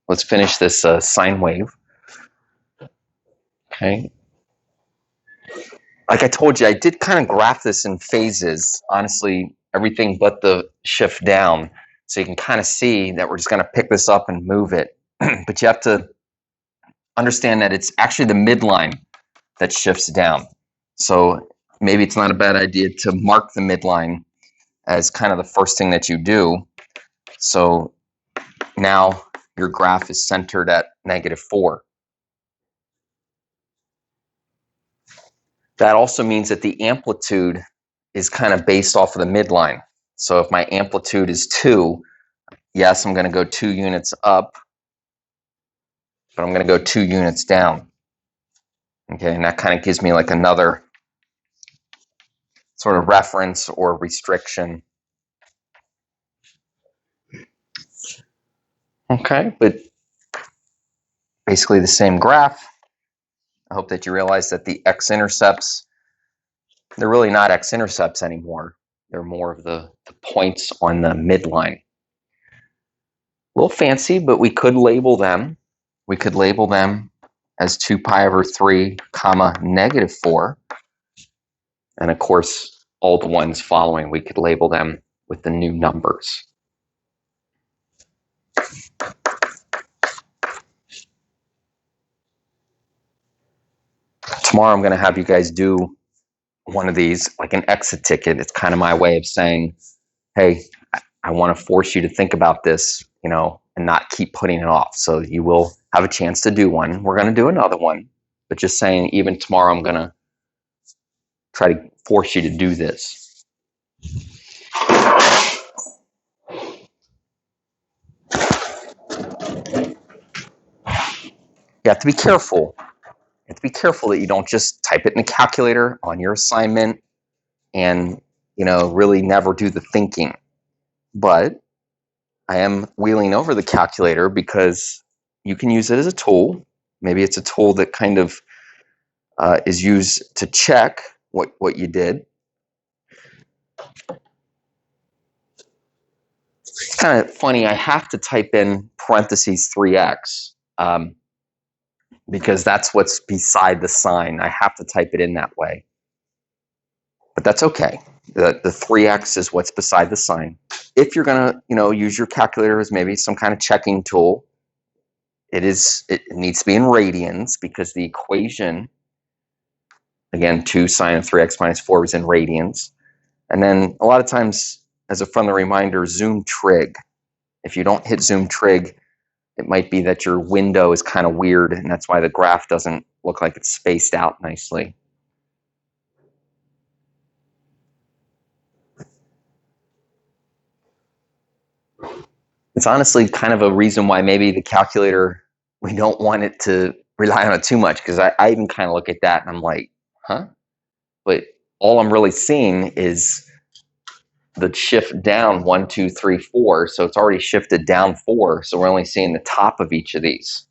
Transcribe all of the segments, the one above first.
let's finish this sine wave. Okay. Like I told you, I did kind of graph this in phases, honestly, everything but the shift down. So you can kind of see that we're just going to pick this up and move it. But you have to understand that it's actually the midline that shifts down. So maybe it's not a bad idea to mark the midline as kind of the first thing that you do. So now your graph is centered at -4. That also means that the amplitude is kind of based off of the midline. So if my amplitude is 2, yes, I'm going to go 2 units up, but I'm going to go 2 units down. Okay, and that kind of gives me like another sort of reference or restriction. Okay, but basically the same graph. I hope that you realize that the x-intercepts, they're really not x-intercepts anymore. They're more of the points on the midline. A little fancy, but we could label them. We could label them as 2 pi over 3 comma -4. And of course, all the ones following, we could label them with the new numbers. Tomorrow I'm going to have you guys do one of these, like an exit ticket. It's kind of my way of saying, hey, I want to force you to think about this, and not keep putting it off. So you will have a chance to do one. We're going to do another one, but just saying, even tomorrow I'm going to try to force you to do this. You have to be careful. You have to be careful that you don't just type it in a calculator on your assignment and, really never do the thinking. But I am wheeling over the calculator because you can use it as a tool. Maybe it's a tool that kind of is used to check what you did. It's kind of funny. I have to type in parentheses 3x because that's what's beside the sign. I have to type it in that way. But that's okay. The 3x is what's beside the sign. If you're going to, use your calculator as maybe some kind of checking tool, it needs to be in radians because the equation, again, 2 sine of 3x minus 4 is in radians. And then a lot of times, as a friendly reminder, zoom trig. If you don't hit zoom trig, it might be that your window is kind of weird, and that's why the graph doesn't look like it's spaced out nicely. It's honestly kind of a reason why maybe the calculator, we don't want it to rely on it too much, because I even kind of look at that and I'm like, huh? But all I'm really seeing is the shift down 1, 2, 3, 4. So it's already shifted down 4. So we're only seeing the top of each of these.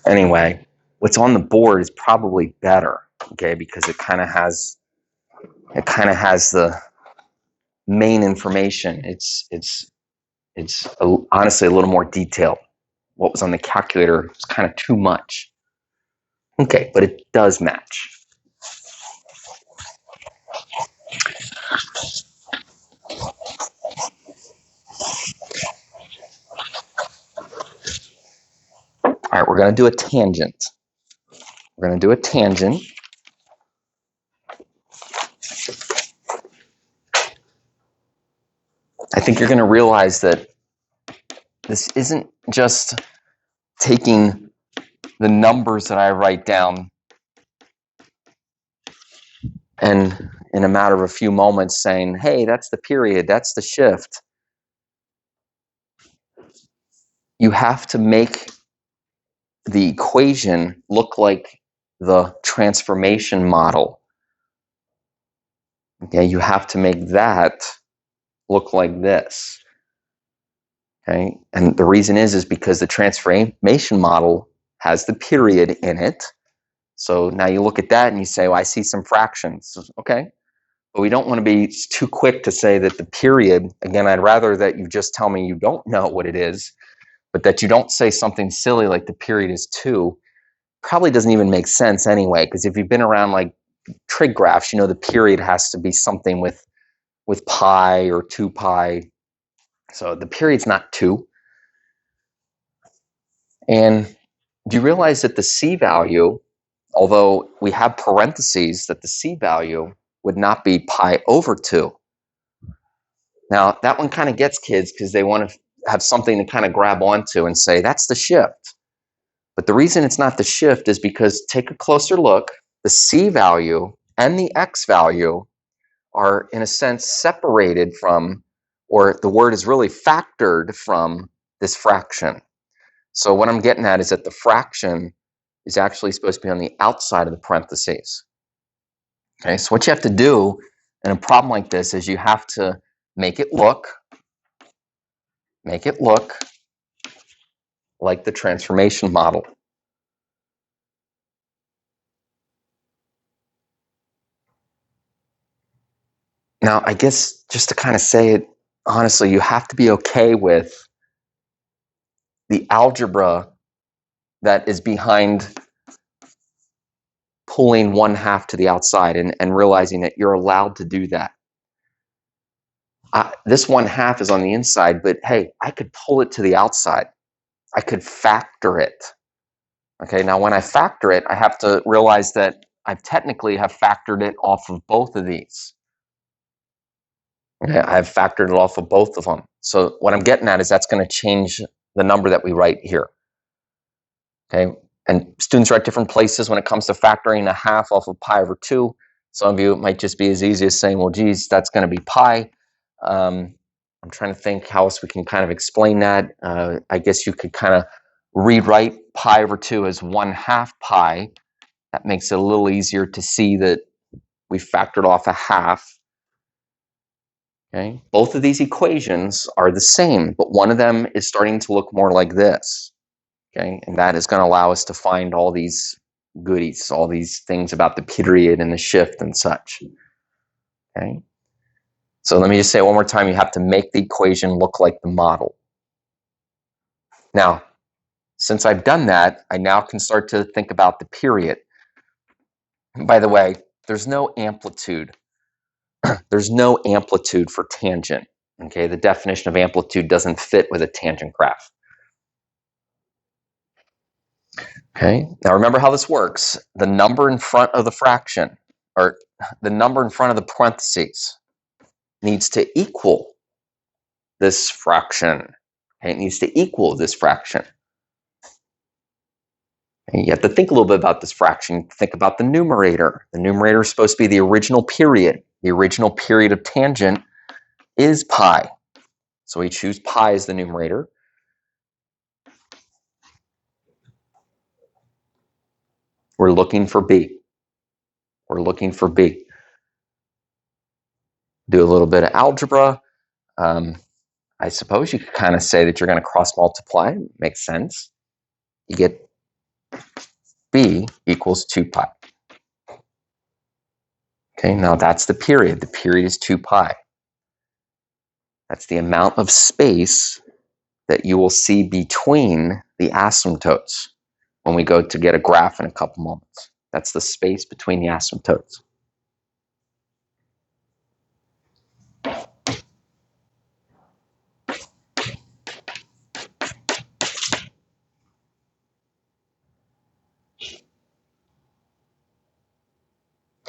Anyway, what's on the board is probably better, okay, because it kind of has the main information. It's honestly a little more detailed. What was on the calculator was kind of too much. Okay, but it does match. All right, we're going to do a tangent. We're going to do a tangent. I think you're going to realize that this isn't just taking the numbers that I write down and in a matter of a few moments saying, hey, that's the period, that's the shift. You have to make the equation look like the transformation model. Okay, you have to make that look like this. Okay, and the reason is because the transformation model has the period in it. So now you look at that and you say, well, I see some fractions. Okay. But we don't want to be too quick to say that the period, again, I'd rather that you just tell me you don't know what it is, but that you don't say something silly like the period is 2. Probably doesn't even make sense anyway, because if you've been around like trig graphs, you know the period has to be something with pi or 2 pi. So the period's not 2. And do you realize that the C value, although we have parentheses, that the C value would not be pi over 2? Now, that one kind of gets kids because they want to have something to kind of grab onto and say, that's the shift. But the reason it's not the shift is because, take a closer look, the C value and the X value are, in a sense, separated from, or the word is really factored from, this fraction. So what I'm getting at is that the fraction is actually supposed to be on the outside of the parentheses. Okay, so what you have to do in a problem like this is you have to make it look like the transformation model. Now, I guess just to kind of say it honestly, you have to be okay with the algebra that is behind pulling 1/2 to the outside and realizing that you're allowed to do that. This 1/2 is on the inside, but hey, I could pull it to the outside. I could factor it. Okay, now when I factor it, I have to realize that I technically have factored it off of both of these. Okay, I've factored it off of both of them. So what I'm getting at is that's going to change the number that we write here. Okay, and students are at different places when it comes to factoring 1/2 off of pi over 2. Some of you, it might just be as easy as saying, well, geez, that's going to be pi. I'm trying to think how else we can kind of explain that. I guess you could kind of rewrite pi over 2 as 1/2 pi. That makes it a little easier to see that we factored off 1/2. Okay, both of these equations are the same, but one of them is starting to look more like this. Okay, and that is going to allow us to find all these goodies, all these things about the period and the shift and such. Okay, so let me just say it one more time. You have to make the equation look like the model. Now, since I've done that, I now can start to think about the period. And by the way, there's no amplitude. There's no amplitude for tangent. Okay, the definition of amplitude doesn't fit with a tangent graph. Okay, now remember how this works. The number in front of the fraction, or the number in front of the parentheses, needs to equal this fraction. Okay, it needs to equal this fraction. And you have to think a little bit about this fraction. Think about the numerator. The numerator is supposed to be the original period. The original period of tangent is pi. So we choose pi as the numerator. We're looking for b. We're looking for b. Do a little bit of algebra. I suppose you could kind of say that you're going to cross multiply. Makes sense. You get b equals 2 pi. Okay, now that's the period. The period is 2 pi. That's the amount of space that you will see between the asymptotes when we go to get a graph in a couple moments. That's the space between the asymptotes.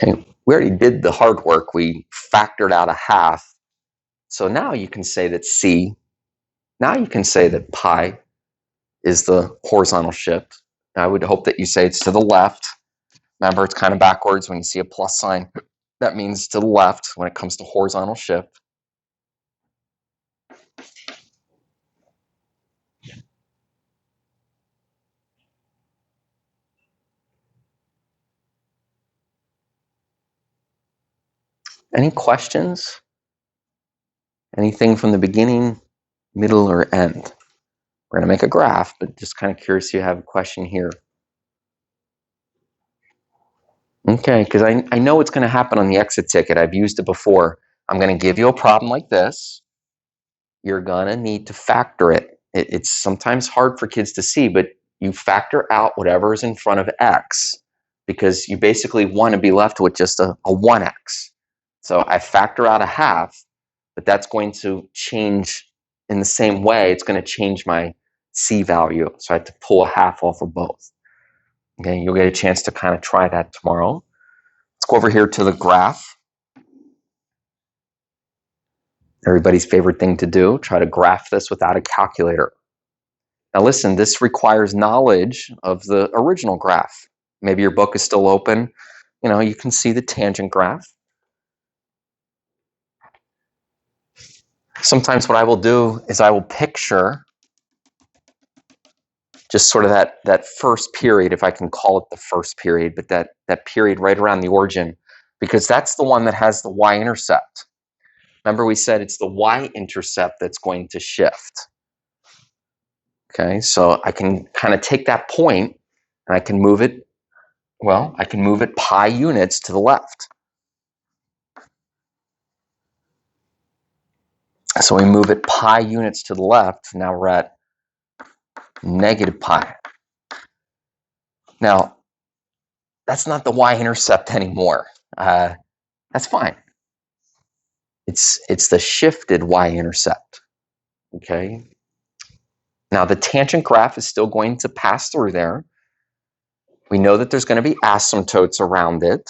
Okay, we already did the hard work. We factored out 1/2. So now you can say that C, now you can say that pi is the horizontal shift. I would hope that you say it's to the left. Remember, it's kind of backwards when you see a plus sign. That means to the left when it comes to horizontal shift. Any questions? Anything from the beginning, middle, or end? We're going to make a graph, but just kind of curious if you have a question here. Okay, because I know what's going to happen on the exit ticket. I've used it before. I'm going to give you a problem like this. You're going to need to factor it. It's sometimes hard for kids to see, but you factor out whatever is in front of x because you basically want to be left with just a 1x. So I factor out a half, but that's going to change in the same way. It's going to change my c value. So I have to pull a half off of both. Okay, you'll get a chance to kind of try that tomorrow. Let's go over here to the graph. Everybody's favorite thing to do, try to graph this without a calculator. Now listen, this requires knowledge of the original graph. Maybe your book is still open. You can see the tangent graph. Sometimes what I will do is I will picture just sort of that first period, if I can call it the first period, but that period right around the origin, because that's the one that has the y-intercept. Remember we said it's the y-intercept that's going to shift. Okay, so I can kind of take that point and I can move it, I can move it pi units to the left. So we move it pi units to the left. Now we're at negative pi. Now, that's not the y-intercept anymore. That's fine. It's the shifted y-intercept. Okay. Now the tangent graph is still going to pass through there. We know that there's going to be asymptotes around it.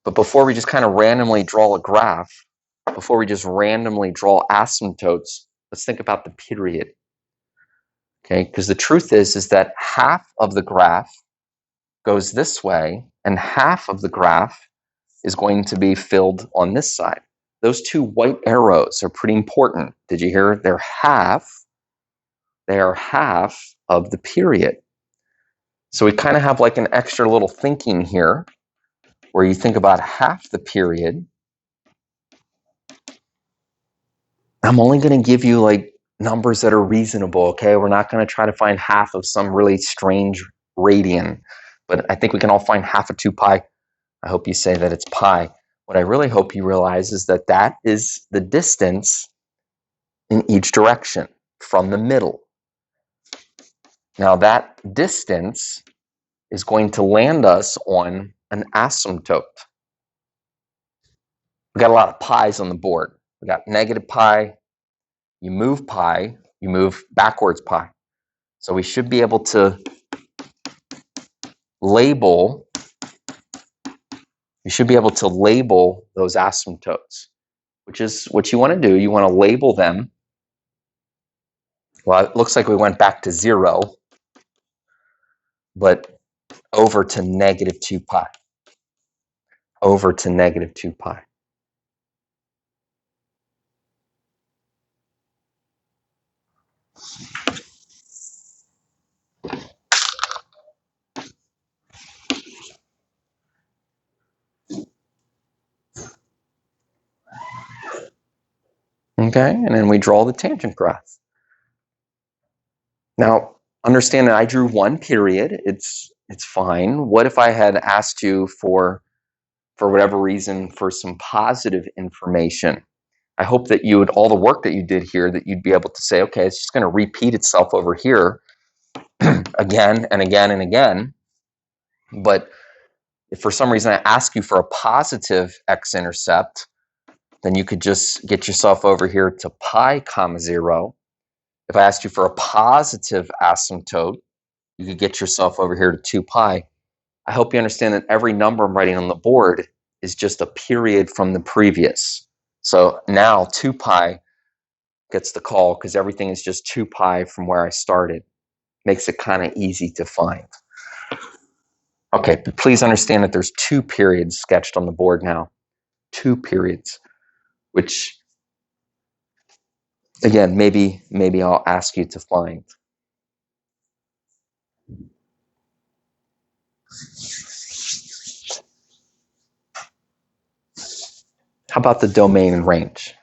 But before we just kind of randomly draw a graph, before we just randomly draw asymptotes, let's think about the period. Okay, because the truth is that half of the graph goes this way and half of the graph is going to be filled on this side. Those two white arrows are pretty important. Did you hear? They are half of the period. So we kind of have like an extra little thinking here where you think about half the period. I'm only going to give you like numbers that are reasonable, okay? We're not going to try to find half of some really strange radian, but I think we can all find half of 2 pi. I hope you say that it's pi. What I really hope you realize is that that is the distance in each direction from the middle. Now that distance is going to land us on an asymptote. We got a lot of pi's on the board. We got negative pi, you move backwards pi. So we should be able to label those asymptotes, which is what you want to do. You want to label them. Well, it looks like we went back to 0, but over to negative 2 pi. Over to negative 2 pi. Okay, and then we draw the tangent graph. Now, understand that I drew one period. It's fine. What if I had asked you for whatever reason, for some positive information? I hope that you would, all the work that you did here, that you'd be able to say, okay, it's just going to repeat itself over here again and again and again. But if for some reason I ask you for a positive x-intercept, then you could just get yourself over here to pi comma 0. If I asked you for a positive asymptote, you could get yourself over here to 2 pi. I hope you understand that every number I'm writing on the board is just a period from the previous. So now 2 pi gets the call because everything is just 2 pi from where I started. Makes it kind of easy to find. Okay, but please understand that there's 2 periods sketched on the board now. 2 periods, which, again, maybe I'll ask you to find. How about the domain and range?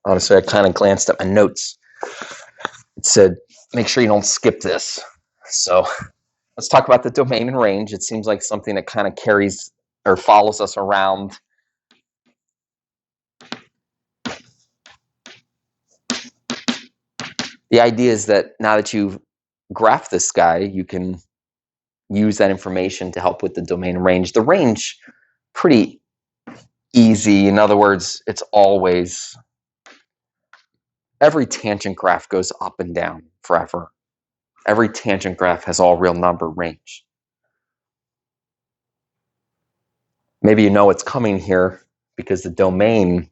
Honestly, I kind of glanced at my notes. It said, make sure you don't skip this. So Let's talk about the domain and range. It seems like something that kind of carries or follows us around. The idea is that now that you've graphed this guy, you can use that information to help with the domain and range. The range, pretty easy. In other words, it's always, every tangent graph goes up and down forever. Every tangent graph has all real number range. Maybe you know it's coming here because the domain,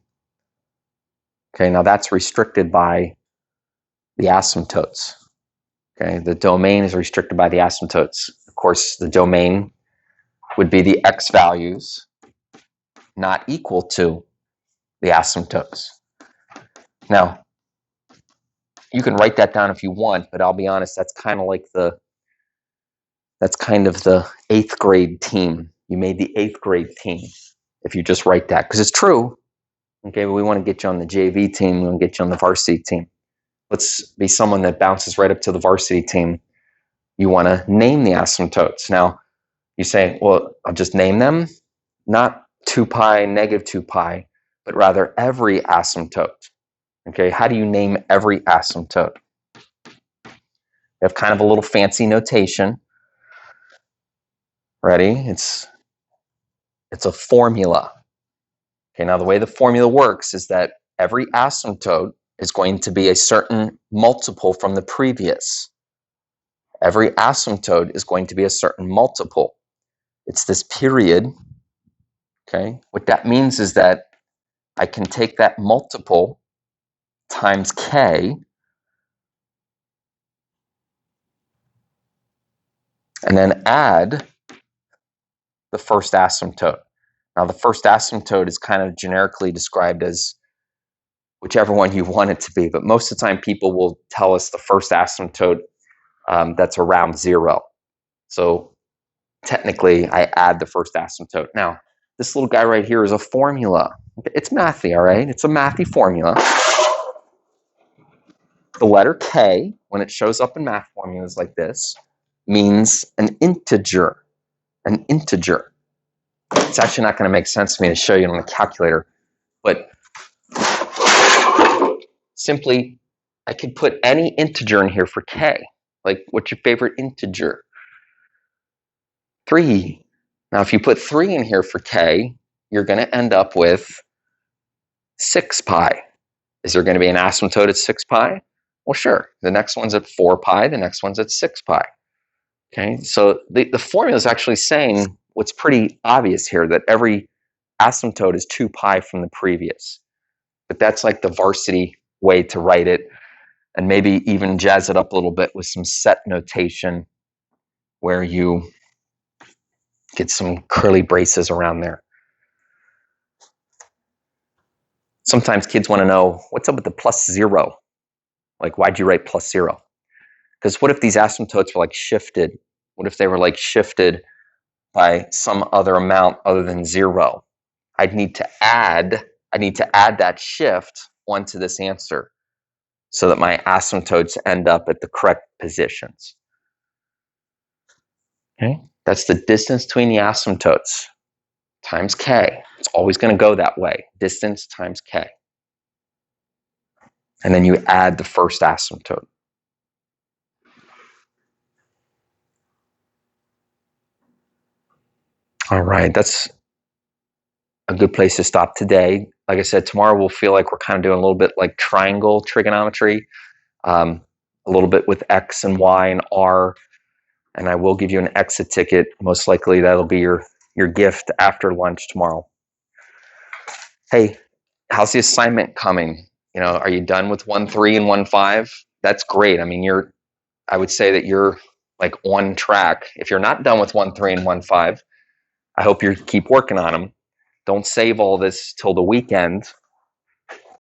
okay, now that's restricted by the asymptotes. Okay, the domain is restricted by the asymptotes. Of course, the domain would be the x values not equal to the asymptotes. Now, you can write that down if you want, but I'll be honest, that's kind of the 8th grade team. You made the 8th grade team if you just write that, because it's true. Okay, but we want to get you on the JV team. We want to get you on the varsity team. Let's be someone that bounces right up to the varsity team. You want to name the asymptotes. Now, you say, well, I'll just name them, not 2 pi, negative 2 pi, but rather every asymptote. Okay, how do you name every asymptote? You have kind of a little fancy notation. Ready? It's a formula. Okay, now the way the formula works is that every asymptote is going to be a certain multiple from the previous. Every asymptote is going to be a certain multiple. It's this period. Okay, what that means is that I can take that multiple times k and then add the first asymptote. Now, the first asymptote is kind of generically described as whichever one you want it to be, but most of the time people will tell us the first asymptote that's around 0. So technically, I add the first asymptote. Now, this little guy right here is a formula. It's mathy, all right? It's a mathy formula. The letter K, when it shows up in math formulas like this, means an integer. An integer. It's actually not going to make sense to me to show you on the calculator, but simply, I could put any integer in here for K. Like, what's your favorite integer? 3. Now, if you put 3 in here for K, you're going to end up with 6 pi. Is there going to be an asymptote at 6 pi? Well, sure. The next one's at 4 pi. The next one's at 6 pi. Okay, so the formula is actually saying what's pretty obvious here, that every asymptote is 2 pi from the previous. But that's like the varsity way to write it, and maybe even jazz it up a little bit with some set notation where you get some curly braces around there. Sometimes kids want to know, what's up with the +0? Like, why'd you write +0? Because what if these asymptotes were like shifted? What if they were like shifted by some other amount other than 0? I'd need to add that shift onto this answer so that my asymptotes end up at the correct positions. Okay, that's the distance between the asymptotes times k. It's always going to go that way. Distance times k. And then you add the first asymptote. All right, that's a good place to stop today. Like I said, tomorrow we'll feel like we're kind of doing a little bit like triangle trigonometry, a little bit with x and y and r, and I will give you an exit ticket. Most likely that'll be your gift after lunch tomorrow. Hey, how's the assignment coming? Are you done with 1.3 and 1.5? That's great. I mean, I would say that you're like on track. If you're not done with 1.3 and 1.5, I hope you keep working on them. Don't save all this till the weekend.